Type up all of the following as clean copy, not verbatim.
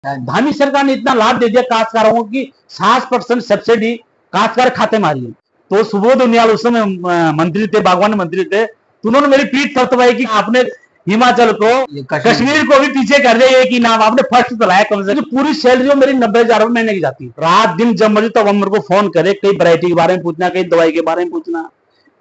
धामी सरकार ने इतना लाभ दे दिया काश्तकारों को कि 60% सब्सिडी काश्तकार खाते में आ रही है। तो सुबोध उनियाल उस समय मंत्री थे, बागवानी मंत्री थे, तो उन्होंने मेरी पीठ थपथपाई कि आपने हिमाचल को कश्मीर को भी पीछे कर दिया। एक ही नाम आपने फर्स्ट तो लाया। कम से कम पूरी सैलरी मेरी 90,000 महीने की जाती है। रात दिन जब मर्जी तब मेरे को फोन करे, कई वैरायटी के बारे में पूछना, कई दवाई के बारे में पूछना,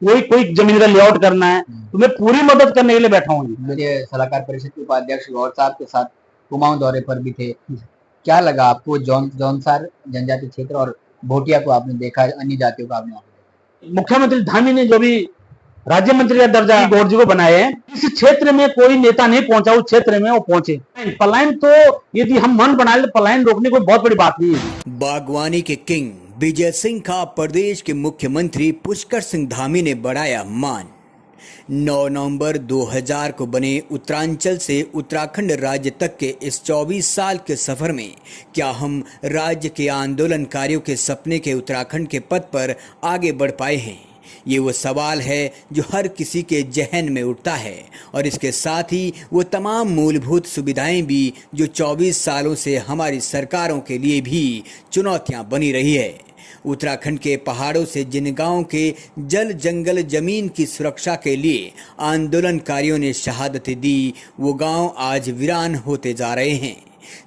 कोई जमीन का लेआउट करना है, तो मैं पूरी मदद करने के लिए बैठा हूँ। मेरे सलाहकार परिषद के उपाध्यक्ष गौर साहब के साथ कुमाऊं दौरे पर भी थे। क्या लगा आपको? जौनसार जनजाति क्षेत्र और भोटिया को आपने देखा, अन्य जातियों को आपने देखा? मुख्यमंत्री धामी ने जो भी राज्य मंत्री का दर्जा गौर जी को बनाए हैं, इस क्षेत्र में कोई नेता नहीं पहुंचा, उस क्षेत्र में वो पहुंचे। पलायन तो यदि हम मन बना ले, पलायन रोकने कोई बहुत बड़ी बात नहीं है। बागवानी के किंग विजय सिंह का प्रदेश के मुख्यमंत्री पुष्कर सिंह धामी ने बढ़ाया मान। 9 नवंबर 2000 को बने उत्तरांचल से उत्तराखंड राज्य तक के इस 24 साल के सफर में क्या हम राज्य के आंदोलनकारियों के सपने के उत्तराखंड के पद पर आगे बढ़ पाए हैं? ये वो सवाल है जो हर किसी के जहन में उठता है, और इसके साथ ही वो तमाम मूलभूत सुविधाएं भी जो 24 सालों से हमारी सरकारों के लिए भी चुनौतियां बनी रही है। उत्तराखंड के पहाड़ों से जिन गांवों के जल जंगल जमीन की सुरक्षा के लिए आंदोलनकारियों ने शहादतें दी, वो गांव आज वीरान होते जा रहे हैं।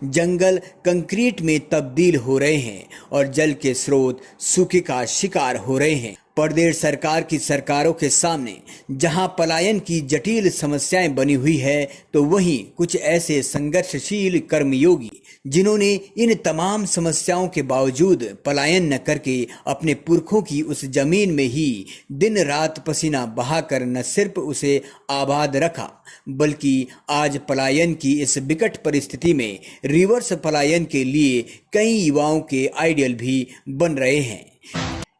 जंगल कंक्रीट में तब्दील हो रहे हैं और जल के स्रोत सूखे का शिकार हो रहे हैं। प्रदेश सरकार की सरकारों के सामने जहां पलायन की जटिल समस्याएं बनी हुई है, तो वहीं कुछ ऐसे संघर्षशील कर्मयोगी जिन्होंने इन तमाम समस्याओं के बावजूद पलायन न करके अपने पुरखों की उस जमीन में ही दिन रात पसीना बहाकर न सिर्फ उसे आबाद रखा, बल्कि आज पलायन की इस विकट परिस्थिति में रिवर्स पलायन के लिए कई युवाओं के आइडियल भी बन रहे हैं।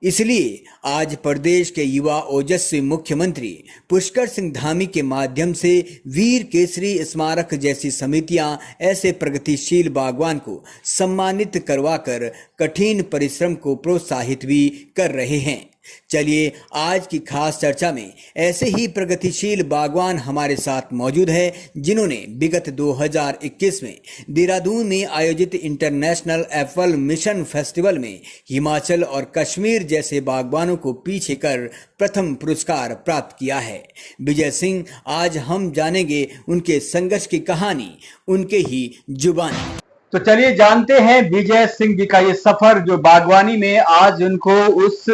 इसलिए आज प्रदेश के युवा ओजस्वी मुख्यमंत्री पुष्कर सिंह धामी के माध्यम से वीर केसरी स्मारक जैसी समितियां ऐसे प्रगतिशील बागवान को सम्मानित करवाकर कठिन परिश्रम को प्रोत्साहित भी कर रहे हैं। चलिए आज की खास चर्चा में ऐसे ही प्रगतिशील बागवान हमारे साथ मौजूद हैं, जिन्होंने विगत 2021 में देहरादून में आयोजित इंटरनेशनल एप्पल मिशन फेस्टिवल में हिमाचल और कश्मीर जैसे बागवानों को पीछे कर प्रथम पुरस्कार प्राप्त किया है। विजय सिंह, आज हम जानेंगे उनके संघर्ष की कहानी उनके ही जुबानी। तो चलिए जानते हैं विजय सिंह जी का ये सफर, जो बागवानी में आज उनको उस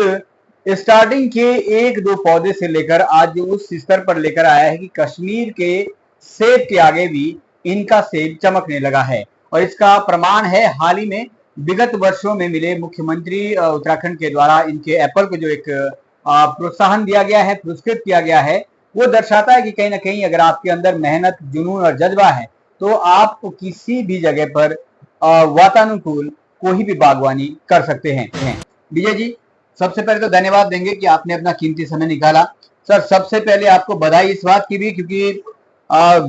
स्टार्टिंग के 1-2 पौधे से लेकर आज उस स्तर पर लेकर आया है कि कश्मीर के सेब के आगे भी इनका सेब चमकने लगा है। और इसका प्रमाण है हाल ही में विगत वर्षों में मिले मुख्यमंत्री उत्तराखंड के द्वारा इनके एप्पल को जो एक प्रोत्साहन दिया गया है, पुरस्कृत किया गया है, वो दर्शाता है कि कहीं ना कहीं अगर आपके अंदर मेहनत, जुनून और जज्बा है तो आप किसी भी जगह पर वातानुकूल कोई भी बागवानी कर सकते हैं। विजय जी, सबसे पहले तो धन्यवाद देंगे कि आपने अपना कीमती समय निकाला। सर, सबसे पहले आपको बधाई इस बात की भी क्योंकि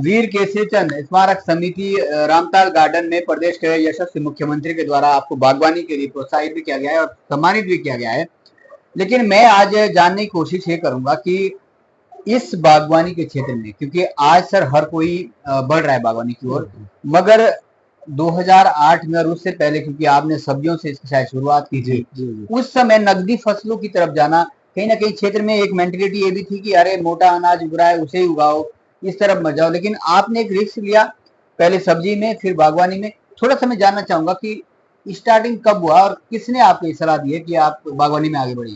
वीर केसरी चंद स्मारक समिति रामताल गार्डन में प्रदेश के यशस्वी मुख्यमंत्री के द्वारा आपको बागवानी के लिए प्रोत्साहित भी किया गया है और सम्मानित भी किया गया है। लेकिन मैं आज जानने की कोशिश ये करूंगा कि इस बागवानी के क्षेत्र में, क्योंकि आज सर हर कोई बढ़ रहा है बागवानी की ओर, मगर 2008 में और उससे पहले, क्योंकि आपने सब्जियों से इसकी शायद शुरुआत की थी, उस समय नकदी फसलों की तरफ जाना, कहीं ना कहीं क्षेत्र में एक मेंटेलिटी ये भी थी कि अरे मोटा अनाज उग रहा है उसे ही उगाओ, इस तरफ मत जाओ। लेकिन आपने एक रिस्क लिया, पहले सब्जी में फिर बागवानी में। थोड़ा सा मैं जानना चाहूंगा कि स्टार्टिंग कब हुआ और किसने आपको ये सलाह दी है कि आप बागवानी में आगे बढ़िए?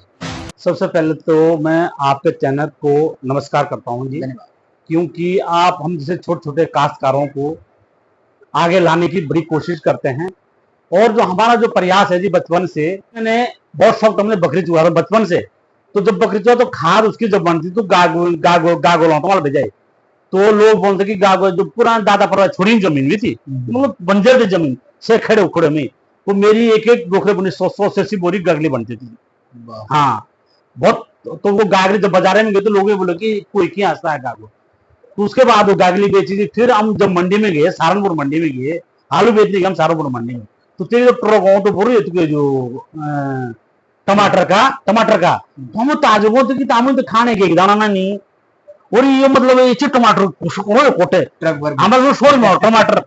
सबसे पहले तो मैं आपके चैनल को नमस्कार करता हूँ जी, क्योंकि आप हम जैसे छोटे छोटे काश्तकारों को आगे लाने की बड़ी कोशिश करते हैं। और जो हमारा जो प्रयास है जी, बचपन से मैंने बहुत शौक, हमने बकरी चुहा बचपन से। तो जब बकरी चुहा तो खाद उसकी जब बनती तो गागोला वाला भेजाए, तो लोग बोलते कि गागो जो पुराना दादा पर छोड़ी जमीन भी थी, मतलब बंजर थी जमीन से खड़े उखड़े में, वो मेरी एक एक गोखरे बनी 100 बोरी गागली बनती थी। हाँ, बहुत। तो वो गागली जब बाजार में गए तो लोग बोले कि कोई क्या हंसता है गागो। तो उसके बाद वो गागली बेची थी। फिर हम जब मंडी में गए, सहारनपुर मंडी में गए आलू बेचने गए हम सहारनपुर मंडी में, तो तेरे जो ट्रक हो तो पूरे जो टमाटर का तो हम ताजे बोलते कि तामुल तो खाने के दाना ना नहीं, और ये मतलब ये टमाटर कोटे हमारे शोर में टमाटर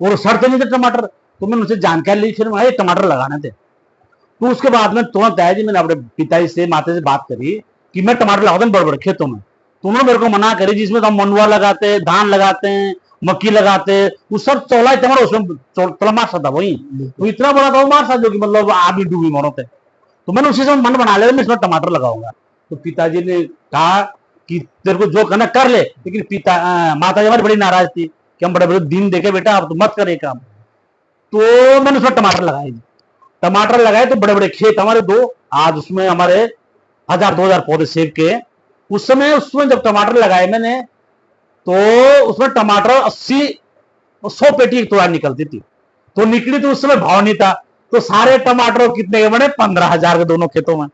और सड़ते नहीं थे टमाटर। तो मैंने उनसे जानकारी ली, फिर मुझे टमाटर लगाने थे। तो उसके बाद में तुरंत आया जी, मैंने अपने पिताजी से माता से बात करी कि मैं टमाटर लगाता हूँ बड़े बड़े खेतों में। तो उन्होंने मेरे को मना करी, जिसमें तो हम मंडुआ लगाते हैं, धान लगाते हैं, मक्की लगाते हैं, वो सब चौला टमाटर उसमें चौला मार सकता वही, तो इतना बड़ा था वो मार सकता जो कि मतलब आधी डूबी मरो थे। तो मैंने उसी समय मन बना लिया मैं इसमें टमाटर लगाऊंगा। तो पिताजी ने कहा कि तेरे को जो करना कर ले, लेकिन माता जी हमारी बड़ी नाराज थी कि हम बड़े बड़े दिन देखे बेटा, अब तो मत करे काम। तो मैंने उसमें टमाटर लगाए, टमाटर लगाए तो बड़े बड़े खेत हमारे दो, आज उसमें हमारे 1000-2000 पौधे सेब के। उस समय उसमें जब टमाटर लगाए मैंने, तो उसमें टमाटर 80-100 पेटी एक तोड़ा निकलती थी। तो निकली तो उस समय भाव नहीं था, तो सारे टमाटर कितने के बने, 15,000 के दोनों खेतों में।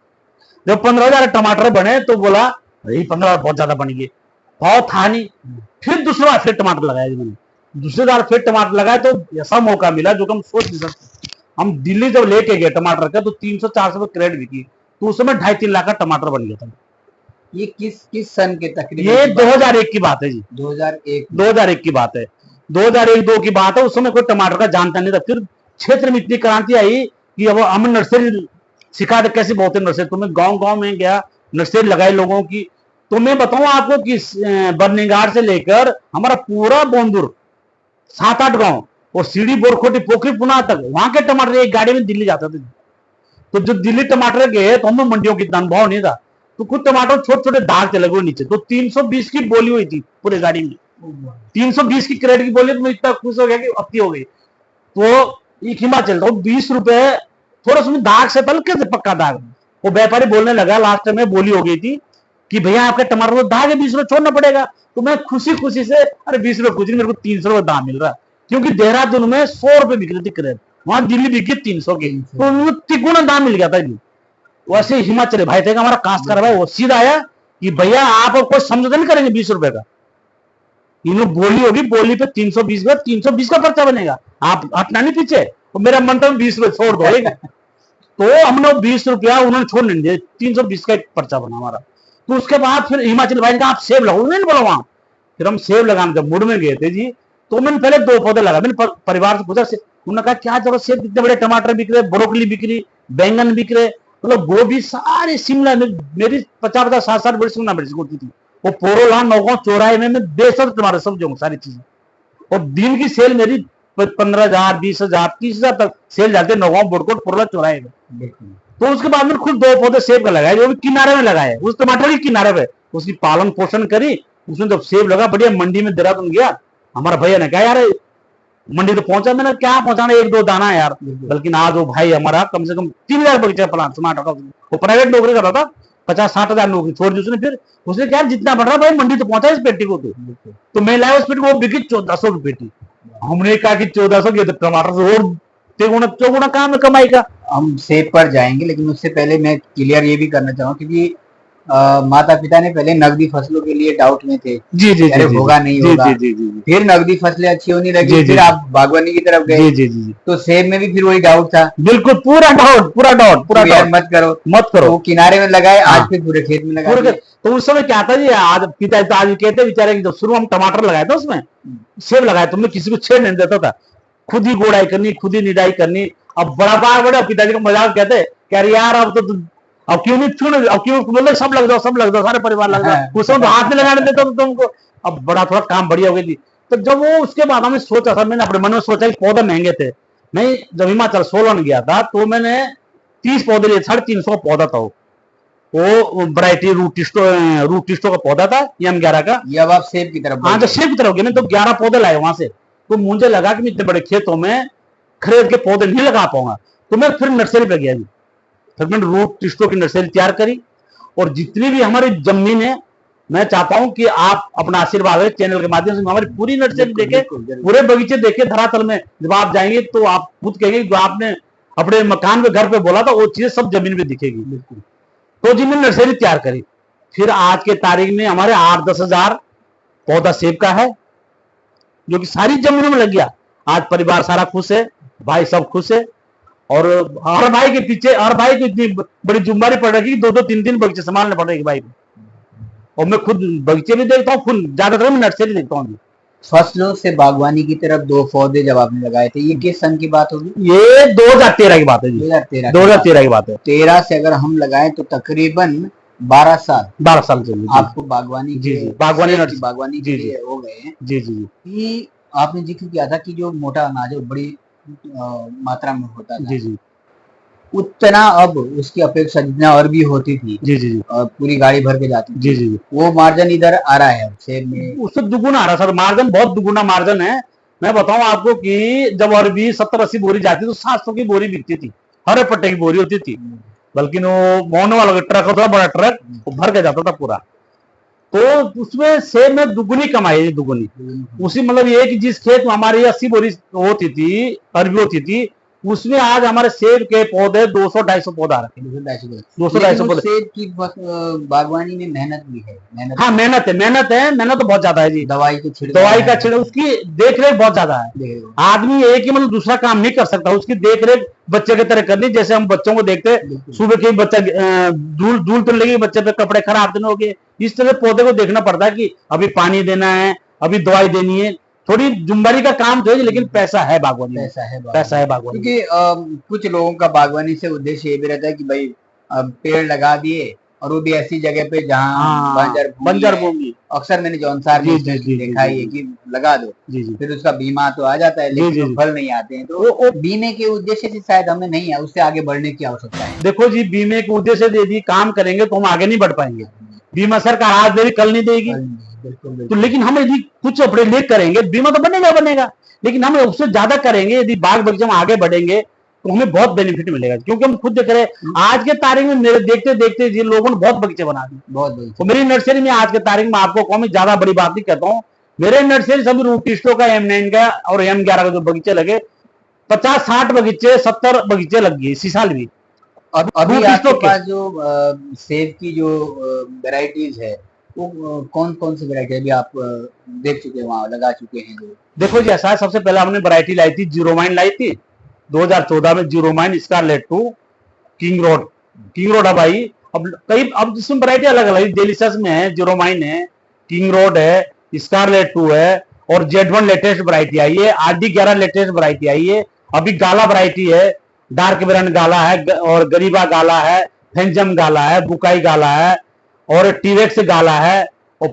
जब 15,000 टमाटर बने तो बोला भाई 15 बहुत ज्यादा बन गए, भाव था नहीं। फिर दूसरी बार फिर टमाटर लगाया मैंने, दूसरी बार फिर टमाटर लगाया तो ऐसा मौका मिला जो कि हम सोच नहीं सकते। हम दिल्ली जब लेके गए टमाटर का तो 300-400 रुपए क्रेट बिकी, तो उस समय 2.5-3 लाख का टमाटर बन गया था। ये किस सन के तकरीबन? ये 2001 की बात है जी, 2001 की बात है, 2001-2 की बात है। उस समय कोई टमाटर का जानता नहीं था। फिर क्षेत्र में इतनी क्रांति आई कि अब हम नर्सरी सिखा दे कैसे बोलते नर्सरी। तो मैं गांव में गया, नर्सरी लगाई लोगों की। तो मैं बताऊं आपको कि बर्निघाट से लेकर हमारा पूरा बोंदुर 7-8 गांव और सीढ़ी बोरखोटी पोखरी पुना तक वहां के टमाटर एक गाड़ी में दिल्ली जाते थे। तो जब दिल्ली टमाटर गए तो हमें मंडियों की इतना अनुभव नहीं था, तो कुछ टमाटर छोटे छोटे दाग थे लगे हुए नीचे। तो 320 की बोली हुई थी पूरे गाड़ी में, 320 की क्रेडिट की बोली। तो मैं इतना खुश हो गया कि अति हो गई। तो एक हिमाचल तो 20 रुपए, थोड़ा उसमें दाग से हल्के से पक्का दाग। वो व्यापारी बोलने लगा, लास्ट में बोली हो गई थी कि भैया आपके टमाटर में दाग है, 20 रुपए छोड़ना पड़ेगा। तो मैं खुशी से, अरे 20 रुपए कुछ नहीं, मेरे को 300 रुपए दाम मिल रहा, क्योंकि देहरादून में 100 रुपए बिक रही थी क्रेडिट, वहां दिल्ली बिकी 300 की, तो तिगुना दाम मिल गया था जी। वैसे हिमाचली भाई थे हमारा काश्तकार भाई, वो सीधा आया कि भैया आप कोई समझौता नहीं करेंगे 20 रुपए का, इन्होंने बोली होगी, बोली पे 320 का 320 का पर्चा बनेगा, आप हटना नहीं पीछे। तो मेरा मन था 20 रुपए छोड़ दो। तो हमने 20 रुपया उन्होंने छोड़ नहीं दिया, 320 का एक पर्चा बना हमारा। तो उसके बाद फिर हिमाचल भाई ने कहा आप सेब लगाओ, नहीं बोला वहां। फिर हम सेब लगाने जब मुड़ में गए थे जी, तो मैंने पहले 2 पौधे लगाए। मैंने परिवार से पूछा, उन्होंने कहा क्या जरूरत, सेब कितने बड़े, टमाटर बिक रहे, ब्रोकली बिक रही, बैंगन बिक रहे, मतलब गोभी, सारी शिमला मेरी 50-50 60-60 बड़ी शिमला मिर्च होती थी। वो पोरोला नौगांव चौराहे में मैं बेसर टमाटर सब्जियों सारी चीजें। और दिन की सेल मेरी 15,000 20,000 30,000 तक सेल जाते नौगांव बोडकोट पोरोला चौराहे में। तो उसके बाद में खुद 2 पौधे सेब का लगाए, जो भी किनारे में लगाए, उस टमाटर के किनारे पे उसकी पालन पोषण करी। उसमें जब सेब लगा बढ़िया, मंडी में देहरादून गया, हमारा भैया ने कहा यार मंडी तो पहुंचा। मैंने क्या पहुंचाना, 1-2 दाना यार, बल्कि आज वो भाई हमारा कम से कम 3,000 बगीचा प्लांट टमाटर का, वो प्राइवेट नौकरी कर रहा था, 50-60 नौकरी छोड़ दी उसने। फिर उसने क्या जितना बढ़ रहा भाई मंडी तो पहुंचा इस पेटी को। तो मैं लाया उस पेटी को, वो बिकी 1400 की पेटी। हमने कहा कि 1400 की, तो टमाटर से और चौगुना काम है कमाई का। हम सेब पर जाएंगे, लेकिन उससे पहले मैं क्लियर ये भी करना चाहूँ, क्योंकि माता पिता ने पहले नगदी फसलों के लिए डाउट में थे, जी जी जी, होगा नहीं होगा। फिर नगदी फसलें अच्छी होने लगी, फिर आप बागवानी की तरफ गए। तो सेब में भी फिर वही डाउट था, बिल्कुल पूरा डाउट मत करो। वो किनारे में लगाए, आज फिर पूरे खेत में लगा। तो उस समय क्या था जी, आज पिता आज कहते बेचारे कि जब शुरू हम टमाटर लगाए थे उसमें सेब लगाए, तो मैं किसी को छेड़ नहीं देता था, खुद ही गोड़ाई करनी, खुद ही निदाई करनी। अब बड़ा पिताजी को मजाक कहते कि यार अब क्यों नहीं छूने, अब क्यों बोले सब लग जाओ सारे परिवार लग जाओ। उस समय हाथ में लगाने देता तो तुमको। अब बड़ा थोड़ा काम बढ़िया हो गई थी। तो जब वो उसके बाद हमने सोचा था, मैंने अपने मन में सोचा कि पौधे महंगे थे। मैं जब हिमाचल सोलन गया था तो मैंने 30 पौधे लिए, 350 पौधा था वो वैरायटी रूटिस्टो का पौधा था, M11 का। ये अब आप सेब की तरफ, हाँ, तो सेब की तरफ गए, तो 11 पौधे लाए वहां से। तो मुझे लगा कि मैं इतने बड़े खेतों में खरीद के पौधे नहीं लगा पाऊंगा, तो मैं फिर नर्सरी पे गया जी। फिर मैंने रूटिस्टो की नर्सरी तैयार करी, और जितनी भी हमारी जमीन है, मैं चाहता हूं कि आप अपना आशीर्वाद है चैनल के माध्यम से हमारी पूरी नर्सरी देखे, पूरे बगीचे देखे धरातल में। जब आप जाएंगे तो आप खुद कहेंगे जो आपने अपने मकान पे घर पे बोला था वो चीजें सब जमीन पे दिखेगी। बिल्कुल। तो जी मैंने नर्सरी तैयार करी। फिर आज के तारीख में हमारे 8-10 हजार पौधा सेब का है, जो कि सारी जमीनों में लग गया। आज परिवार सारा खुश है, भाई सब खुश है, और हर भाई के पीछे, हर भाई को इतनी बड़ी जिम्मेदारी पड़ रही है कि 2-2 3-3 बगीचे संभालने पड़ रहे भाई को। और मैं खुद बगीचे भी देखता हूँ, खुद ज्यादातर मैं नर्सरी देखता हूँ। फसलों से बागवानी की तरफ दो पौधे जब आपने लगाए थे, ये किस सन की बात होगी? ये 2013 की बात है जी। 2013 की बात है। 13 से अगर हम लगाएं तो तकरीबन 12 साल 12 साल से आपको बागवानी जी के जी बागवानी के लिए हो गए हैं। जी जी जी कि आपने जिक्र किया था कि जो मोटा अनाज है वो बड़ी मात्रा में होता था, जी जी उतना अब उसकी अपेक्षा जितना और भी होती थी, जी जी जी पूरी गाड़ी भर के जाती थी, जी जी वो मार्जिन इधर आ रहा है सेब में, उससे दुगुना आ रहा सर, मार्जिन बहुत दुगुना मार्जिन है। मैं बताऊं आपको कि जब अरबी 70-80 बोरी जाती तो 700 की बोरी बिकती थी, हरे पट्टे की बोरी होती थी, बल्कि वो मोहन वाला ट्रक होता था, बड़ा ट्रक, वो भर के जाता था पूरा। तो उसमें सेब में दुगुनी कमाई है, दुगुनी। उसी मतलब ये कि जिस खेत में हमारी 80 बोरी होती थी, अरबी होती थी, उसमें आज हमारे सेब के पौधे 200-250 पौधा रखे, 200-250 पौधे। सेब की बागवानी में मेहनत भी है, हाँ मेहनत है, मेहनत तो बहुत ज्यादा है जी। दवाई का छिड़काव, उसकी देख रेख बहुत ज्यादा है। आदमी एक ही मतलब दूसरा काम नहीं कर सकता, उसकी देख रेख बच्चे की तरह करनी। जैसे हम बच्चों को देखते, सुबह के बच्चा धूल तो लगी, बच्चे पे कपड़े खराब तो हो गए, इस तरह पौधे को देखना पड़ता है कि अभी पानी देना है, अभी दवाई देनी है। थोड़ी जुम्बारी का काम तो है, लेकिन पैसा है बागवानी, पैसा है बागवानी। क्योंकि कुछ लोगों का बागवानी से उद्देश्य ये भी रहता है कि भाई पेड़ लगा दिए, और वो भी ऐसी जगह पे जहाँ बंजर भूमि। अक्सर मैंने जौनसार में देखा है कि लगा दो, फिर उसका बीमा तो आ जाता है, लेकिन फल नहीं आते हैं। तो वो बीमे के उद्देश्य से शायद हमें नहीं है, उससे आगे बढ़ने की आवश्यकता है। देखो जी, बीमे के उद्देश्य से यदि काम करेंगे तो हम आगे नहीं बढ़ पाएंगे। बीमा सरकार आज देगी कल नहीं देगी, तो लेकिन हम यदि कुछ अपने लिए करेंगे, बीमा तो बनेगा, लेकिन हम उससे ज्यादा करेंगे, यदि बाग बगीचे में आगे बढ़ेंगे तो हमें बहुत बेनिफिट मिलेगा। क्योंकि हम खुद देख रहे हैं आज के तारीख में, मेरे देखते देखते जी लोगों ने बहुत बगीचे बना दिए। तो मेरी नर्सरी में आज के तारीख में आपको कौन ज्यादा बड़ी बात नहीं कहता हूँ, मेरे नर्सरी सभी रूटिस्टो का, M9 का और M11 का जो बगीचे लगे, 50-60 बगीचे, 70 बगीचे लग गए इसी साल भी। अभी आपके पास जो सेब की जो वेराइटीज है, वो कौन कौन सी वेराइटी अभी आप देख चुके हैं, वहां लगा चुके हैं? जो देखो जी ऐसा है, सबसे पहले हमने वैरायटी लाई थी, जीरोमाइन लाई थी 2014 में, जीरोमाइन, स्कारलेट 2, किंग रोड अब आई। अब जिसमें वैरायटी अलग अलग, डेलिशियस में है, जीरोमाइन है, किंग रोड है, स्कारलेट 2 है, और Z1 लेटेस्ट वैरायटी आई है, RD11 लेटेस्ट वैरायटी आई है। अभी गाला वैरायटी है, डार्क ब्रांड गाला है, और गरीबा गाला है, फेंजम गाला है, बुकाई गाला है, और टीवेक्स गाला है, और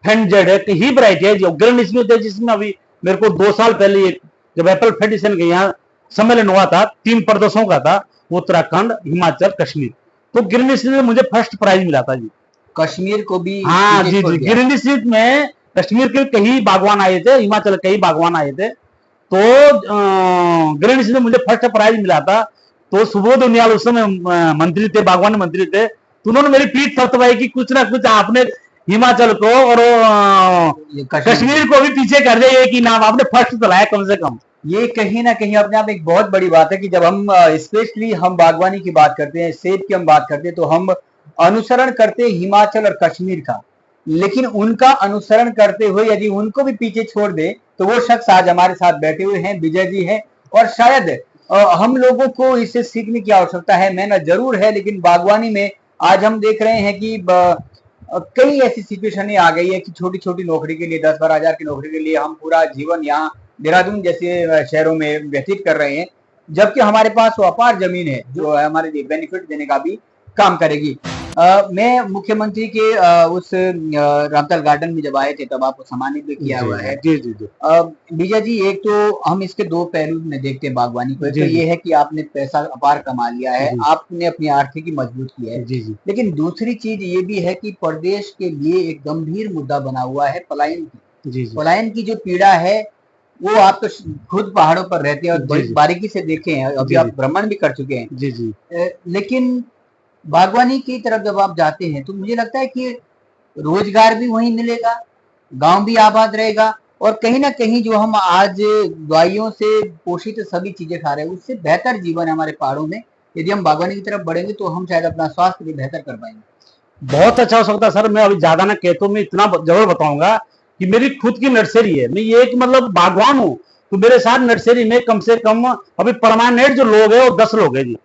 फेंजेड है, ही वैरायटी है जो ग्रीन स्मिथ है, जिसमें अभी मेरे को 2 साल पहले जब एप्पल फेडरेशन के यहाँ सम्मेलन हुआ था, 3 प्रदेशों का था, उत्तराखंड, हिमाचल, कश्मीर, तो ग्रीन स्मिथ में मुझे फर्स्ट प्राइज मिला था जी। कश्मीर को भी? हाँ जी जी, ग्रीन स्मिथ में कश्मीर के कई बागवान आए थे, हिमाचल कई बागवान आए थे, तो ग्रीन स्मिथ में मुझे फर्स्ट प्राइज मिला था। तो सुबोध उनियाल उस समय मंत्री थे, बागवान मंत्री थे, तो उन्होंने मेरी पीठ थपथपाई कि कुछ ना कुछ आपने हिमाचल को और कश्मीर को भी पीछे कर दिया, एक ही नाम आपने फर्स्ट तो लाया कम से कम। ये कहीं ना कहीं अपने आप एक बहुत बड़ी बात है कि जब हम स्पेशली हम बागवानी की बात करते हैं, सेब की हम बात करते हैं, तो हम अनुसरण करते हैं हिमाचल और कश्मीर का, लेकिन उनका अनुसरण करते हुए यदि उनको भी पीछे छोड़ दे तो वो शख्स आज हमारे साथ बैठे हुए हैं, विजय जी हैं। और शायद हम लोगों को इससे सीखने की आवश्यकता है, मेहनत जरूर है, लेकिन बागवानी में आज हम देख रहे हैं कि कई ऐसी सिचुएशन आ गई है कि छोटी छोटी नौकरी के लिए, 10-12 हजार की नौकरी के लिए हम पूरा जीवन यहाँ देहरादून जैसे शहरों में व्यतीत कर रहे हैं, जबकि हमारे पास वो अपार जमीन है जो हमारे लिए बेनिफिट देने का भी काम करेगी। मैं मुख्यमंत्री के उस रामतल गार्डन में जब आए थे तब आपको सम्मानित भी किया हुआ है। जी जी जी। विजय जी, एक तो हम इसके दो पहलू में देखते हैं बागवानी को, तो ये है कि आपने पैसा अपार कमा लिया है, आपने अपनी आर्थिकी मजबूत की है, लेकिन दूसरी चीज ये भी है कि प्रदेश के लिए एक गंभीर मुद्दा बना हुआ है पलायन की। पलायन की जो पीड़ा है वो आप तो खुद पहाड़ों पर रहते हैं और बड़ी बारीकी से देखे हैं, अभी आप भ्रमण भी कर चुके हैं। जी जी। लेकिन बागवानी की तरफ जब आप जाते हैं तो मुझे लगता है कि रोजगार भी वहीं मिलेगा, गांव भी आबाद रहेगा, और कहीं ना कहीं जो हम आज दवाइयों से पोषित सभी चीजें खा रहे हैं उससे बेहतर जीवन है हमारे पहाड़ों में। यदि हम बागवानी की तरफ बढ़ेंगे तो हम शायद अपना स्वास्थ्य भी बेहतर कर पाएंगे। बहुत अच्छा हो सकता है सर। मैं अभी ज्यादा ना कहता हूँ, मैं इतना जरूर बताऊंगा कि मेरी खुद की नर्सरी है, मैं ये एक मतलब बागवान हूँ, तो मेरे साथ नर्सरी में कम से कम अभी परमानेंट जो लोग है वो 10 लोग है जी,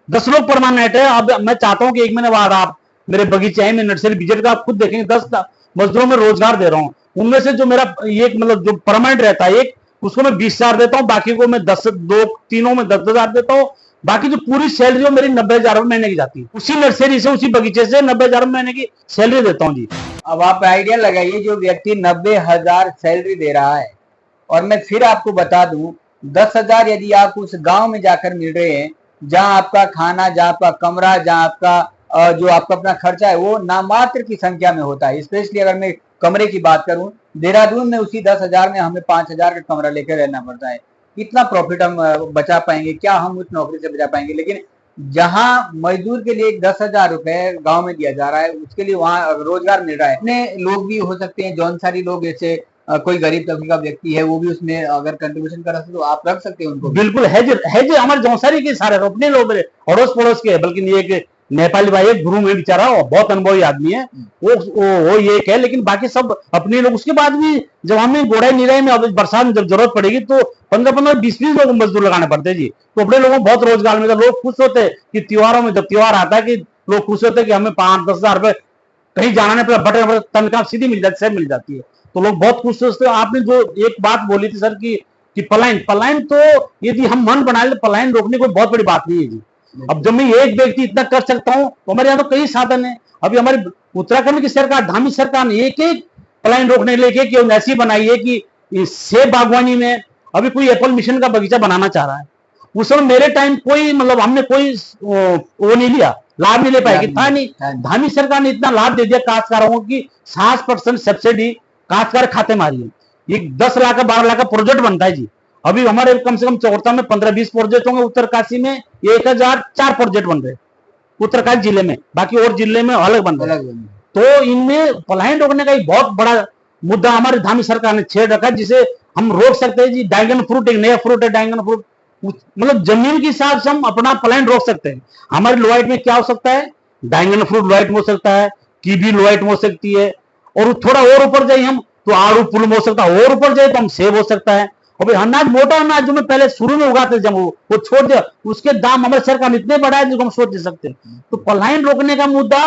10 लोग परमानेंट है। अब मैं चाहता हूँ कि 1 महीने बाद आप मेरे बगीचे में नर्सरी विजिट का आप खुद देखेंगे, 10 मजदूरों में रोजगार दे रहा हूँ। उनमें से जो मेरा एक मतलब जो परमानेंट रहता है एक, उसको मैं 20,000 देता हूँ, बाकी को मैं 10 दो तीनों में 10,000 देता हूँ। बाकी जो पूरी सैलरी हो मेरी 90,000 महीने की जाती है, उसी नर्सरी से उसी बगीचे से 90,000 महीने की सैलरी देता हूँ जी। अब आप आइडिया लगाइए, जो व्यक्ति 90,000 सैलरी दे रहा है, और मैं फिर आपको बता दूं 10,000 यदि आप उस गांव में जाकर मिल रहे हैं, जहां आपका खाना, जहां आपका कमरा, जहां आपका जो आपका अपना खर्चा है वो नामात्र की संख्या में होता है। स्पेशली अगर मैं कमरे की बात करूं, देहरादून में उसी 10,000 में हमें 5,000 का कमरा लेकर रहना पड़ता है। कितना प्रॉफिट हम बचा पाएंगे, क्या हम उस नौकरी से बचा पाएंगे? लेकिन जहां मजदूर के लिए 10,000 रुपए गांव में दिया जा रहा है, उसके लिए वहां रोजगार मिल रहा है। अपने लोग भी हो सकते हैं, जौनसारी लोग, जैसे कोई गरीब तबके का व्यक्ति है, वो भी उसमें अगर कंट्रीब्यूशन कर सकते तो आप रख सकते हैं उनको। बिल्कुल है जो हमारे जौनसारी के सारे अपने लोग अड़ोस पड़ोस के, बल्कि एक नेपाली भाई एक गुरु में बेचारा बहुत अनुभवी आदमी है, वो ये है, लेकिन बाकी सब अपने लोग। उसके बाद भी जब हमें गोड़ाई निराई में बरसात में जब जरूरत पड़ेगी तो 15-15, 20-20 लोग मजदूर लगाने पड़ते हैं जी। तो अपने लोगों को बहुत रोजगार मिलता है। लोग खुश होते हैं कि त्योहारों में, जब त्योहार आता है कि लोग खुश होते हैं कि हमें 5-10 हजार रुपए कहीं जाना नहीं पड़ा, बटन तनख्वाह सीधी मिल जाती, सब मिल जाती है, तो लोग बहुत खुश होते हैं। आपने जो एक बात बोली थी सर कि पलायन तो यदि हम मन बना ले, पलायन रोकने कोई बहुत बड़ी बात नहीं है जी। अब जब मैं एक व्यक्ति इतना कर सकता हूं तो हमारे यहाँ तो कई साधन है। अभी हमारी उत्तराखंड की सरकार, धामी सरकार ने एक पलायन रोकने के लिए एक ऐसी बनाई है कि सेब बागवानी में अभी कोई एप्पल मिशन का बगीचा बनाना चाह रहा है। उस समय मेरे टाइम कोई मतलब हमने कोई वो नहीं लिया, लाभ नहीं ले पाएगी, था नहीं। धामी सरकार ने इतना लाभ दे दिया काश्तकारों को कि 60% सब्सिडी काश्तकार खाते मारी है। ये 10 लाख का 12 लाख का प्रोजेक्ट बनता है जी। अभी हमारे कम से कम चौरता में 15-20 प्रोजेक्ट होंगे, उत्तरकाशी में 1004 प्रोजेक्ट बन रहे उत्तरकाशी जिले में, बाकी और जिले में अलग बन रहे। तो इनमें पलायन रोकने का एक बहुत बड़ा मुद्दा हमारे धामी सरकार ने छेड़ रखा है, जिसे हम रोक सकते हैं जी। ड्रैगन फ्रूट एक नया फ्रूट है, ड्रैगन फ्रूट मतलब जमीन के हिसाब से हम अपना पलायन रोक सकते हैं। हमारे लोहाइट में क्या हो सकता है, ड्रैगन फ्रूट लोहाइट में हो सकता है, कीवी लोहाइट में हो सकती है, और थोड़ा और ऊपर जाइए हम तो आड़ू पुलम हो सकता है, और ऊपर जाए तो हम सेब हो सकता है। और अनाज, मोटा अनाज जो मैं पहले शुरू में उगाते जब वो छोड़ दिया, उसके दाम हमारे सरकार इतने बढ़ाए जिसको हम सोच नहीं सकते। तो पलायन रोकने का मुद्दा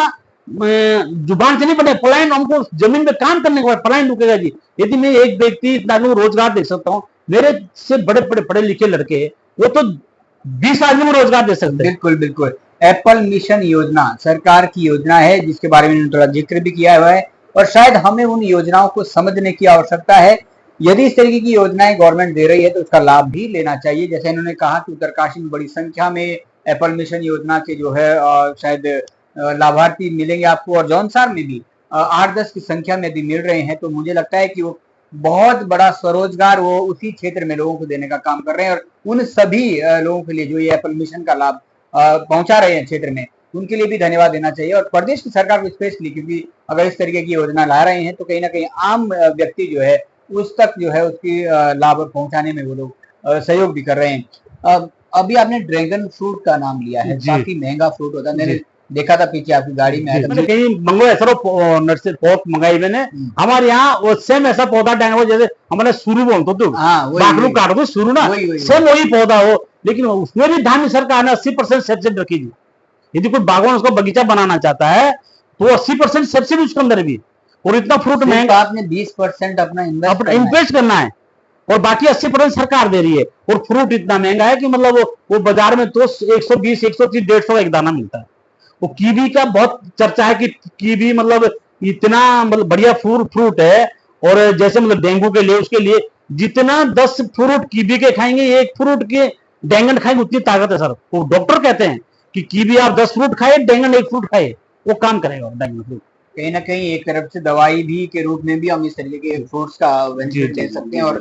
जुबान से नहीं बने, पलायन हमको जमीन पे काम करने के बाद पलायन रुकेगा जी। यदि मैं एक व्यक्ति इतना रोजगार दे सकता हूँ, मेरे से बड़े बड़े पढ़े लिखे लड़के वो तो 20 आदमी को रोजगार दे सकते हैं। बिल्कुल बिल्कुल। एप्पल मिशन योजना सरकार की योजना है, जिसके बारे में थोड़ा जिक्र भी किया हुआ है, और शायद हमें उन योजनाओं को समझने की आवश्यकता है। यदि इस तरीके की योजनाएं गवर्नमेंट दे रही है तो उसका लाभ भी लेना चाहिए। जैसे इन्होंने कहा कि उत्तरकाशी में बड़ी संख्या में एप्पल मिशन योजना के जो है शायद लाभार्थी मिलेंगे आपको, और जौनसार में भी 8-10 की संख्या में यदि मिल रहे हैं, तो मुझे लगता है कि वो बहुत बड़ा स्वरोजगार वो उसी क्षेत्र में लोगों को देने का काम कर रहे हैं। और उन सभी लोगों के लिए जो ये एप्पल मिशन का लाभ पहुंचा रहे हैं क्षेत्र में, उनके लिए भी धन्यवाद देना चाहिए। और प्रदेश की सरकार को स्पेशली, क्योंकि अगर इस तरीके की योजना ला रहे हैं तो कहीं ना कहीं आम व्यक्ति जो है उस तक जो है उसकी लाभ पहुंचाने में वो लोग सहयोग भी कर रहे हैं। अभी आपने ड्रैगन फ्रूट का नाम लिया है, काफी महंगा फ्रूट होता है। मैंने देखा था पीछे आपकी गाड़ी में आया था, कहीं मंगो ऐसा नर्सरी पौध मंगाई मैंने। हमारे यहाँ वो सेम ऐसा पौधा ड्रैगन, जैसे हमारे शुरू बोलते तो बागलू काटो तो शुरू ना, सेम वही पौधा हो, लेकिन उसमें भी धामी सरकार ने 80% सब्सिडी रखी थी। यदि कोई बागवान उसका बगीचा बनाना चाहता है तो 80% सब्सिडी उसके अंदर भी, और इतना फ्रूट महंगा, आपने 20% अपना इन्वेस्ट करना है और बाकी 80% सरकार दे रही है। और फ्रूट इतना महंगा है कि मतलब वो बाजार में तो 120, 130, 150 का एक दाना मिलता है। वो कीवी का बहुत चर्चा है कि कीवी मतलब इतना मतलब बढ़िया फ्रूट है, और जैसे मतलब डेंगू के लिए, उसके लिए जितना 10 फ्रूट कीवी के खाएंगे, एक फ्रूट के ड्रैगन खाएंगे, उतनी ताकत है सर। वो डॉक्टर कहते हैं कि कीवी आप 10 फ्रूट खाए, ड्रैगन 1 फ्रूट खाए, वो काम करेगा ड्रैगन फ्रूट। कहीं ना कहीं एक तरफ से दवाई भी के रूप में भी हम इस तरीके के फ्रूट्स का बेनिफिट ले सकते हैं। और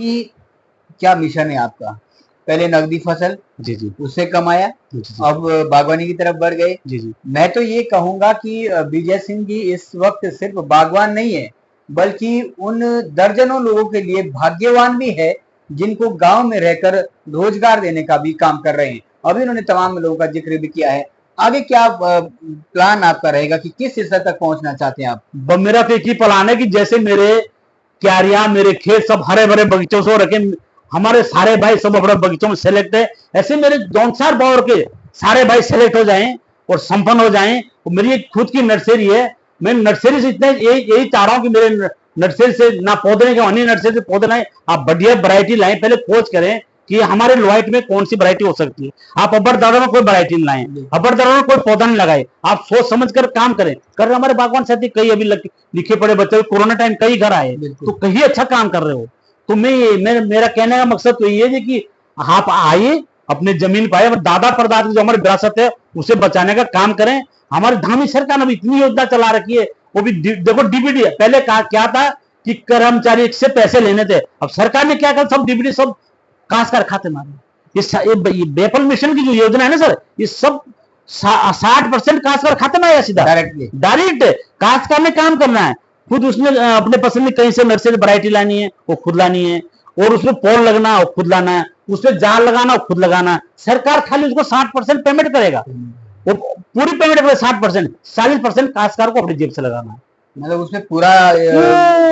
क्या मिशन है आपका? पहले नकदी फसल जी उससे कमाया, अब बागवानी की तरफ बढ़ गए। जी मैं तो ये कहूंगा कि विजय सिंह जी इस वक्त सिर्फ बागवान नहीं है, बल्कि उन दर्जनों लोगों के लिए भाग्यवान भी है जिनको गांव में रहकर रोजगार देने का भी काम कर रहे हैं। अभी उन्होंने तमाम लोगों का जिक्र भी किया है। आगे क्या प्लान आपका रहेगा कि किस स्तर तक पहुंचना चाहते हैं आप? मेरा तो एक ही प्लान है कि जैसे मेरे क्यारियां, मेरे खेत सब हरे भरे बगीचों से रखे, हमारे सारे भाई सब अपने बगीचों में सेलेक्ट है, ऐसे मेरे जौनसार बावर के सारे भाई सेलेक्ट हो जाएं और संपन्न हो जाएं। और मेरी एक खुद की नर्सरी है, मैं नर्सरी से इतने यही चाह रहा हूं कि मेरे नर्सरी से ना पौधे के अन्य नर्सरी से पौधे लाएं, आप बढ़िया वैरायटी लाएं, पहले खोज करें कि हमारे लोहाइट में कौन सी वैरायटी हो सकती है। आप अबर दारों में कोई वैरायटी नहीं लाएं, अबर दारों में कोई पौधा नहीं लगाए, आप सोच समझ कर काम करें। कर हमारे बागवान साथी कई अभी लिखे पड़े बच्चे, कोरोना टाइम कई घर आए, तो कहीं अच्छा काम कर रहे हो। तो मेरा कहने का मकसद तो ये है कि आप आइए, अपने जमीन पाए, दादा परदादा की जो हमारी विरासत है उसे बचाने का काम करें। हमारी धामी सरकार ने भी इतनी योजना चला रखी है, वो भी देखो डीबीडी है। पहले क्या था कि कर्मचारी से पैसे लेने थे, अब सरकार ने क्या कहा, सब डीबीडी सब काश्तकार खाते मारे। ये बेपल मिशन की जो योजना है ना सर, ये सब 60% काश्तकार खाते में आया सीधा, डायरेक्ट काश्तकार ने काम करना है खुद। उसने अपने पसंद की कहीं से नर्सरी वैरायटी लानी है वो खुद लानी है, और उसमें पोल लगना वो खुद लाना है, उसमें जाल लगाना वो खुद लगाना है। सरकार खाली उसको 60% पेमेंट करेगा, वो पूरी पेमेंट करेगा 60%, 40% काश्तकार को अपनी जेब से लगाना है। मतलब उसमें पूरा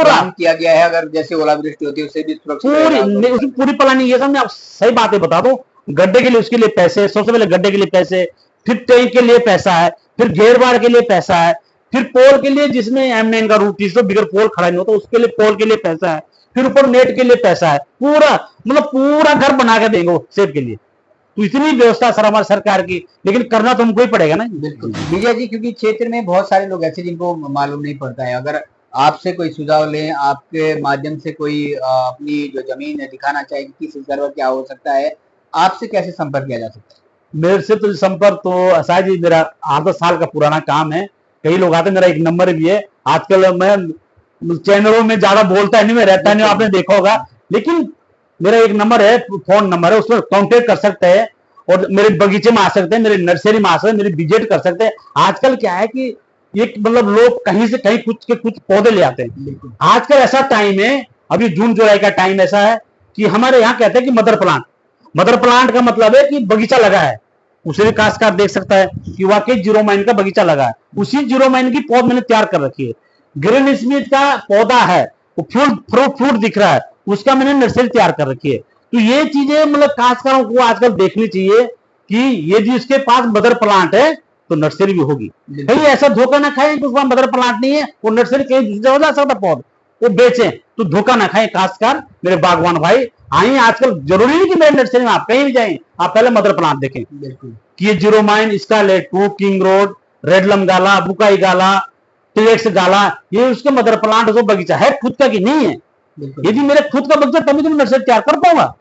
काम किया गया है। अगर जैसे ओलावृष्टि होती है उससे भी उसमें पूरी प्लानिंग है। आप सही बातें बता दो, गड्ढे के लिए उसके लिए पैसे, सबसे पहले गड्ढे के लिए पैसे, फिर टैंक के लिए पैसा है, फिर घेरबाड़ के लिए पैसा है, फिर पोल के लिए जिसमें M9 का रूट 30 बिगर पोल खड़ा नहीं होता उसके लिए पोल के लिए पैसा है, फिर ऊपर नेट के लिए पैसा है। पूरा मतलब पूरा घर बना के देंगे वो सेब के लिए। तो इतनी व्यवस्था सर हमारी सरकार की, लेकिन करना तो हमको ही पड़ेगा ना। बिल्कुल विजय जी, क्योंकि क्षेत्र में बहुत सारे लोग ऐसे जिनको मालूम नहीं पड़ता है। अगर आपसे कोई सुझाव लें, आपके माध्यम से कोई अपनी जो जमीन है दिखाना चाहे कि किस स्तर पर क्या हो सकता है, आपसे कैसे संपर्क किया जा सकता है? मेरे से तो संपर्क तो शायद जी मेरा 8-10 साल का पुराना काम है। कई लोग आते, मेरा एक नंबर भी है। आजकल मैं चैनलों में ज्यादा बोलता नहीं, मैं रहता नहीं, आपने देखा होगा, लेकिन मेरा एक नंबर है, फोन नंबर है, उसमें कांटेक्ट कर सकते हैं और मेरे बगीचे में आ सकते हैं, मेरे नर्सरी में आ सकते हैं, मेरी विजिट कर सकते हैं। आजकल क्या है कि ये मतलब लोग कहीं से कहीं कुछ पौधे ले आते हैं। आजकल ऐसा टाइम है, अभी जून जुलाई का टाइम ऐसा है कि हमारे यहाँ कहते हैं कि मदर प्लांट का मतलब है कि बगीचा लगा है। उसे भी काश्तकार देख सकता है कि वाकई जीरो माइन का बगीचा लगा है। उसी जीरो माइन की पौध मैंने तैयार कर रखी है। ग्रीन स्मिथ का पौधा है, वो फ्रूट दिख रहा है, उसका मैंने नर्सरी तैयार कर रखी है। तो ये चीजें मतलब काश्तकारों को आजकल देखनी चाहिए कि ये जो इसके पास मदर प्लांट है तो नर्सरी भी होगी। कहीं ऐसा धोखा ना खाएं कि उसका मदर प्लांट नहीं है, वो नर्सरी कहीं दूसरे हो जा सकता पौध, वो बेचें। तो धोखा ना खाएं काश्तकार, मेरे बागवान भाई आइए। आजकल जरूरी नहीं कि मेरे नर्सरी में आप कहीं भी जाएं, आप पहले मदर प्लांट देखें कि ये Jeromine, Scarlet 2, King Roat, Redlum Gala, Buckeye Gala, TX Gala, ये उसके मदर प्लांट जो बगीचा है खुद का कि नहीं है। यदि मेरे खुद का बगीचा तभी तो मैं नर्सरी तैयार कर पाऊंगा।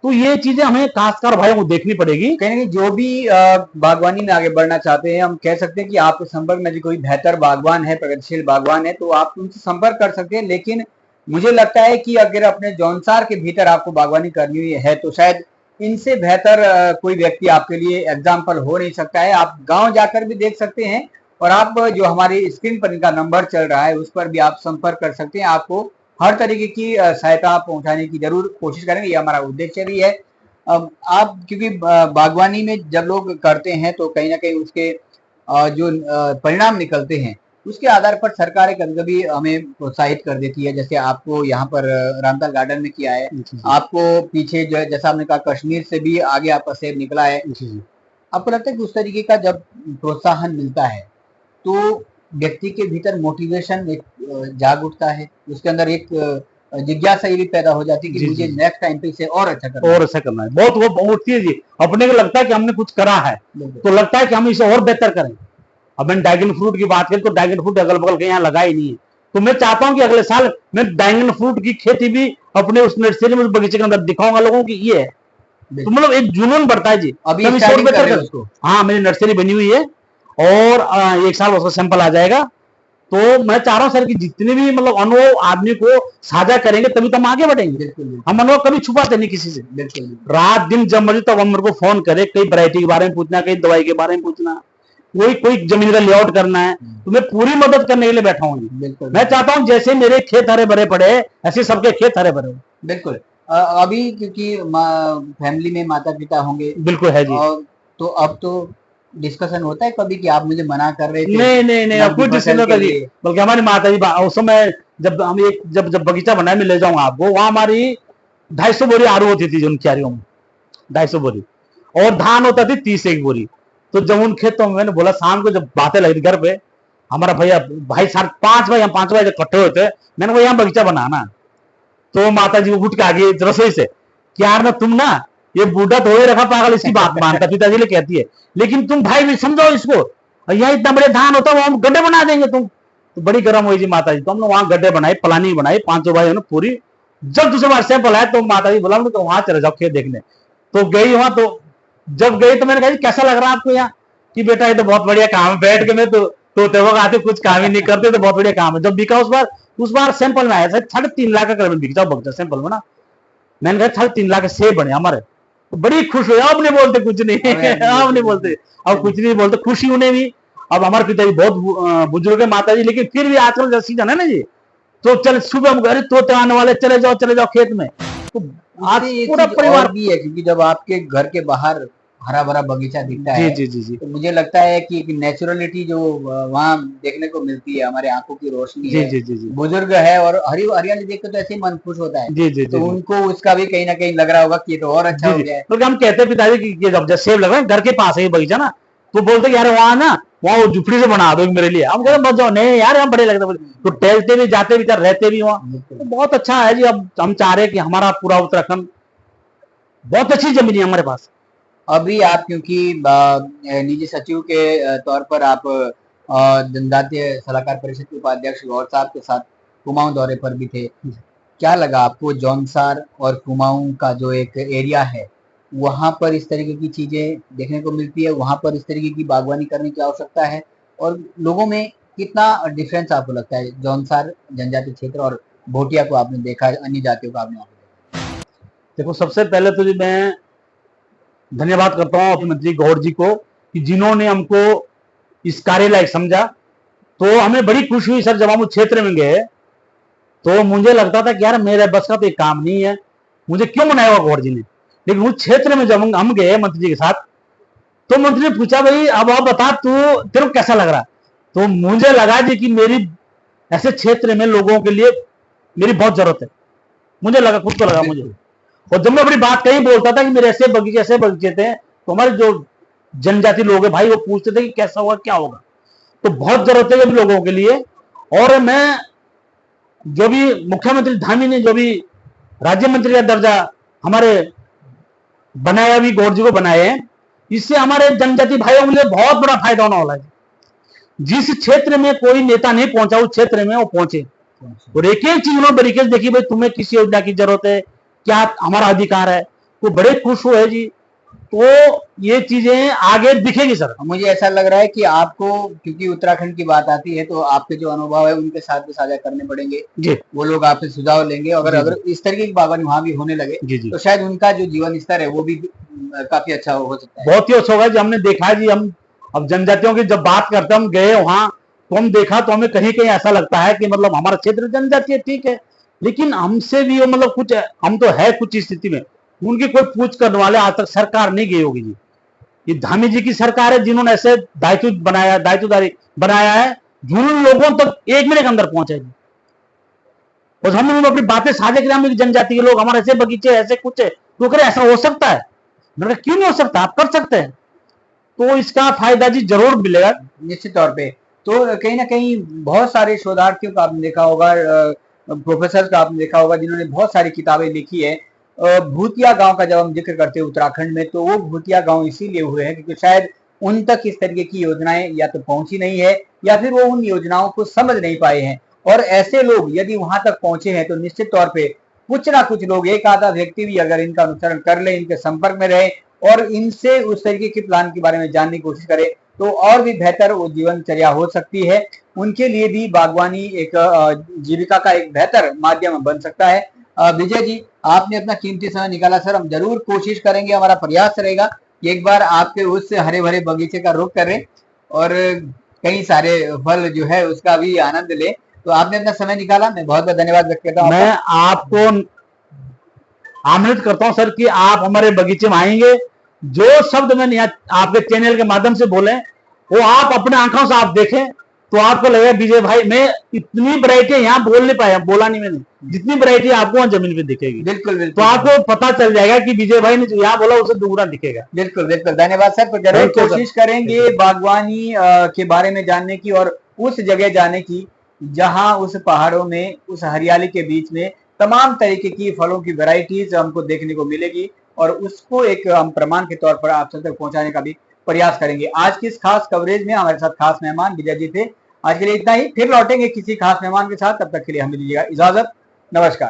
तो ये चीजें हमें काश्तकार भाइयों को देखनी पड़ेगी। कहीं ना जो भी बागवानी में आगे बढ़ना चाहते हैं, हम कह सकते हैं कि आपके संपर्क में कोई बेहतर बागवान है, प्रगतिशील बागवान है, तो आप उनसे संपर्क कर सकते हैं। लेकिन मुझे लगता है कि अगर अपने जौनसार के भीतर आपको बागवानी करनी हुई है तो शायद इनसे बेहतर कोई व्यक्ति आपके लिए एग्जाम्पल हो नहीं सकता है। आप गाँव जाकर भी देख सकते हैं, और आप जो हमारी स्क्रीन पर इनका नंबर चल रहा है उस पर भी आप संपर्क कर सकते हैं। आपको हर तरीके की सहायता पहुंचाने की जरूर कोशिश करेंगे, ये हमारा उद्देश्य भी है। आप क्योंकि बागवानी में जब लोग करते हैं तो कहीं ना कहीं उसके जो परिणाम निकलते हैं उसके आधार पर सरकारें कभी कभी हमें प्रोत्साहित कर देती है। जैसे आपको यहाँ पर रामताल गार्डन में किया है, आपको पीछे जो जैसा आपने कहा कश्मीर से भी आगे आपका सेब निकला है। आपको लगता है कि उस तरीके का जब प्रोत्साहन मिलता है तो व्यक्ति के भीतर मोटिवेशन एक जाग उठता है, उसके अंदर एक जिज्ञासा ये भी पैदा हो जाती है कि मुझे नेक्स्ट टाइम पे इसे और अच्छा करना है। बहुत वो उठती है जी, अपने को लगता है कि हमने कुछ करा है तो लगता है कि हम इसे और बेहतर करें। अब मैंने ड्रैगन फ्रूट की बात करें तो ड्रैगन फ्रूट अगल बगल के यहाँ लगा ही नहीं है, तो मैं चाहता हूँ कि अगले साल मैं ड्रैगन फ्रूट की खेती भी अपने उस नर्सरी में बगीचे के अंदर दिखाऊंगा लोगों की। ये है तो मतलब एक जुनून बढ़ता है जी। अभी हाँ, मेरी नर्सरी बनी हुई है और 1 साल उसका सैंपल आ जाएगा। तो मैं चाह रहा हूँ सर कि जितने भी मतलब अनुभव आदमी को साझा करेंगे तभी तो हम आगे बढ़ेंगे। हम अनुभव कभी छुपाते नहीं किसी से। रात दिन जब मर्जी तब हम मेरे को फोन करे, कई वैरायटी के बारे में पूछना, कई दवाई के बारे में पूछना, कोई जमीन का लेआउट करना है, तो मैं पूरी मदद करने के लिए बैठा हूँ। मैं चाहता हूँ जैसे मेरे खेत हरे भरे पड़े ऐसे सबके खेत हरे भरे हो। बिल्कुल। अभी क्योंकि फैमिली में माता पिता होंगे। बिल्कुल है जी। तो अब तो डिस्कशन होता है कभी कि आप मुझे मना कर रहे थे? नहीं, अब कुछ डिस्कशन नहीं, बल्कि हमारी माता जी उस समय जब बगीचा बनाया, मैं ले जाऊंगा आपको, वहां हमारी 250 बोरी आलू होती थी उन क्यारियों में, 250 बोरी, और धान होता थी 30 एक बोरी। तो जब उन खेतों में मैंने बोला, शाम को जब बातें लगी घर पे, हमारा भैया भाई साथ 5 भाई, हम 5 भाई इकट्ठे होते हैं। मैंने कहा यहाँ बगीचा बनाना, तो माता जी उठ के आ गई रसोई से कि यार ना तुम ना, ये बूढ़ा तो ही रखा पागल, इसकी बात मानता। पिताजी ने कहती है लेकिन तुम भाई भी समझो इसको, यहाँ इतना बड़े धान होता है, हम गड्ढे बना देंगे तुम। तो बड़ी गर्म हुई जी माता जी, तो हमने वहां गड्ढे बनाए, प्लानिंग बनाई 5 भाई ने पूरी। जब दूसरे बार सैंपल आया तो माता जी बोला तो वहां चले जाओ खेत देखने। तो गई वहां, तो जब गई तो मैंने कहा कैसा लग रहा है आपको यहाँ? कि बेटा ये तो बहुत बढ़िया काम है, बैठ के मैं तो तोते वक्त आते कुछ काम ही नहीं करते, तो बहुत बढ़िया काम है। जब बिका उस बार सैंपल में आया था 3.5 लाख का करीब बिक जाओ बगीचा सैंपल में ना। मैंने कहा 3.5 लाख के सेब बने हमारे, तो बड़ी खुश हुई। अब नहीं बोलते कुछ नहीं, अब नहीं बोलते, अब कुछ नहीं बोलते, खुशी उन्हें भी। अब हमारे पिताजी बहुत बुजुर्ग है माता जी, लेकिन फिर भी आजकल का सीजन है ना जी, तो चल सुबह हम अरे तोते आने वाले, चले जाओ खेत में। तो आज पूरा परिवार भी है, क्योंकि जब आपके घर के बाहर हरा भरा बगीचा दिखता है जी, तो मुझे लगता है कि एक नेचुरलिटी जो वहाँ देखने को मिलती है, हमारे आंखों की रोशनी है, बुजुर्ग है और हरियाली देख के तो ऐसे ही मन खुश होता है। तो उनको उसका भी कहीं ना कहीं लग रहा होगा कि ये तो और अच्छा हो गया है। तो हम कहते हैं पिताजी की जब सेब लग रहा है घर के पास है बगीचा ना, तो बोलते यार वहाँ ना, वहाँ वो झुपड़ी से बना दो मेरे लिए। हम कहते बच जाओ, नहीं यार हम बड़े लगते, तो टहलते भी जाते भी रहते भी वहाँ, तो बहुत अच्छा है जी। अब हम चाह रहे हैं कि हमारा पूरा उत्तराखंड, बहुत अच्छी जमीन है हमारे पास। अभी आप क्योंकि निजी सचिव के तौर पर आप जनजातीय सलाहकार परिषद के उपाध्यक्ष गौर साहब के साथ कुमाऊं दौरे पर भी थे, क्या लगा आपको जौनसार और कुमाऊं का जो एक एरिया है वहां पर इस तरीके की चीजें देखने को मिलती है, वहां पर इस तरीके की बागवानी करने की आवश्यकता है, और लोगों में कितना डिफरेंस आपको लगता है? जौनसार जनजातीय क्षेत्र और भोटिया को आपने देखा, अन्य जातियों को आपने देखा? देखो सबसे पहले तो जी मैं धन्यवाद करता हूँ अपने मंत्री गौर जी को कि जिन्होंने हमको इस कार्य लायक समझा। तो हमें बड़ी खुशी हुई सर, जब हम उस क्षेत्र में गए तो मुझे लगता था कि यार मेरे बस का तो एक काम नहीं है, मुझे क्यों बनाया हुआ गौर जी ने। लेकिन उस क्षेत्र में जब हम गए मंत्री जी के साथ, तो मंत्री ने पूछा भाई अब आप बता तू तेरे को कैसा लग रहा? तो मुझे लगा जी कि मेरी ऐसे क्षेत्र में लोगों के लिए मेरी बहुत जरूरत है। मुझे लगा, खुद को लगा मुझे। और जब मैं अपनी बात कहीं बोलता था कि मेरे ऐसे बगीचे थे, तो हमारे जो जनजाति लोग हैं भाई वो पूछते थे कि कैसा होगा, क्या होगा। तो बहुत जरूरत है लोगों के लिए। और मैं जो भी मुख्यमंत्री धामी ने जो भी राज्य मंत्री का दर्जा हमारे बनाया, भी गौर जी को बनाए हैं, इससे हमारे जनजाति भाइयों के लिए बहुत बड़ा फायदा होने वाला है। जिस क्षेत्र में कोई नेता नहीं पहुंचा उस क्षेत्र में वो पहुंचे, और एक एक चीज उन्होंने बरीकी से देखी, भाई तुम्हें किस योजना की जरूरत है, क्या हमारा अधिकार है, तो बड़े खुश हुए जी। तो ये चीजें आगे दिखेगी सर। मुझे ऐसा लग रहा है कि आपको, क्योंकि उत्तराखंड की बात आती है तो आपके जो अनुभव है उनके साथ भी साझा करने पड़ेंगे जी। वो लोग आपसे सुझाव लेंगे, अगर इस तरीके की बागवानी वहां भी होने लगे जी। तो शायद उनका जो जीवन स्तर है वो भी काफी अच्छा हो सकता है। बहुत ही अच्छा होगा जी। हमने देखा है जी, हम अब जनजातियों की जब बात करते हम गए वहां तो हम देखा तो हमें कहीं कहीं ऐसा लगता है कि मतलब हमारा क्षेत्र जनजातीय ठीक है, लेकिन हमसे भी वो मतलब कुछ हम तो है कुछ स्थिति में, उनकी कोई पूछ करने वाले आज तक सरकार नहीं गई होगी जी। ये धामी जी की सरकार है जिन्होंने ऐसे दायित्वदारी बनाया है, जिन लोगों तक 1 महीने के अंदर पहुंचे जी। और हमने अपनी बातें साझा की, हम जनजाति के लोग हमारे ऐसे बगीचे ऐसे कुछ है, तो करे ऐसा हो सकता है? मैंने क्यों नहीं हो सकता, आप कर सकते हैं। तो इसका फायदा जी जरूर मिलेगा निश्चित तौर पे। तो कहीं ना कहीं बहुत सारे शोधार्थियों का आपने देखा होगा, प्रोफेसर का आपने देखा होगा जिन्होंने बहुत सारी किताबें लिखी है। भूतिया गांव का जब हम जिक्र करते हैं उत्तराखंड में, तो वो भूतिया गांव इसीलिए हुए हैं क्योंकि शायद उन तक इस तरीके की योजनाएं या तो पहुंची नहीं है या फिर वो उन योजनाओं को समझ नहीं पाए हैं। और ऐसे लोग यदि वहां तक पहुंचे हैं तो निश्चित तौर पे कुछ ना कुछ लोग, एक आधा व्यक्ति भी अगर इनका अनुसरण कर ले, इनके संपर्क में रहे और इनसे उस तरीके के प्लान के बारे में जानने की कोशिश करे, तो और भी बेहतर वो जीवनचर्या हो सकती है। उनके लिए भी बागवानी एक जीविका का एक बेहतर माध्यम बन सकता है। विजय जी, आपने अपना कीमती समय निकाला सर। हम जरूर कोशिश करेंगे, हमारा प्रयास रहेगा कि एक बार आपके उस हरे भरे बगीचे का रुख करें और कई सारे फल जो है उसका भी आनंद ले। तो आपने अपना समय निकाला, मैं बहुत बहुत धन्यवाद व्यक्त करता हूँ। मैं आपको आमंत्रित करता हूँ सर कि आप हमारे बगीचे में आएंगे, जो शब्द मैंने आपके चैनल के माध्यम से बोले वो आप अपने आंखों से आप देखें तो आपको लगेगा विजय भाई मैं इतनी वैरायटी यहाँ बोल नहीं पाया, बोला नहीं मैंने, जितनी वैरायटी आपको वहाँ जमीन पे दिखेगी। बिल्कुल बिल्कुल, तो आपको पता चल जाएगा कि विजय भाई ने जो यहाँ बोला उसे दुगना दिखेगा। बिल्कुल बिल्कुल, धन्यवाद सर। तो जरूर कोशिश करेंगे बागवानी के बारे में जानने की और उस जगह जाने की जहां उस पहाड़ों में, उस हरियाली के बीच में तमाम तरीके की फलों की वैरायटीज हमको देखने को मिलेगी और उसको एक हम प्रमाण के तौर पर आप सब तक पहुंचाने का भी प्रयास करेंगे। आज की इस खास कवरेज में हमारे साथ खास मेहमान विजय जी थे। आज के लिए इतना ही, फिर लौटेंगे किसी खास मेहमान के साथ, तब तक के लिए हमें दीजिएगा इजाजत। नमस्कार।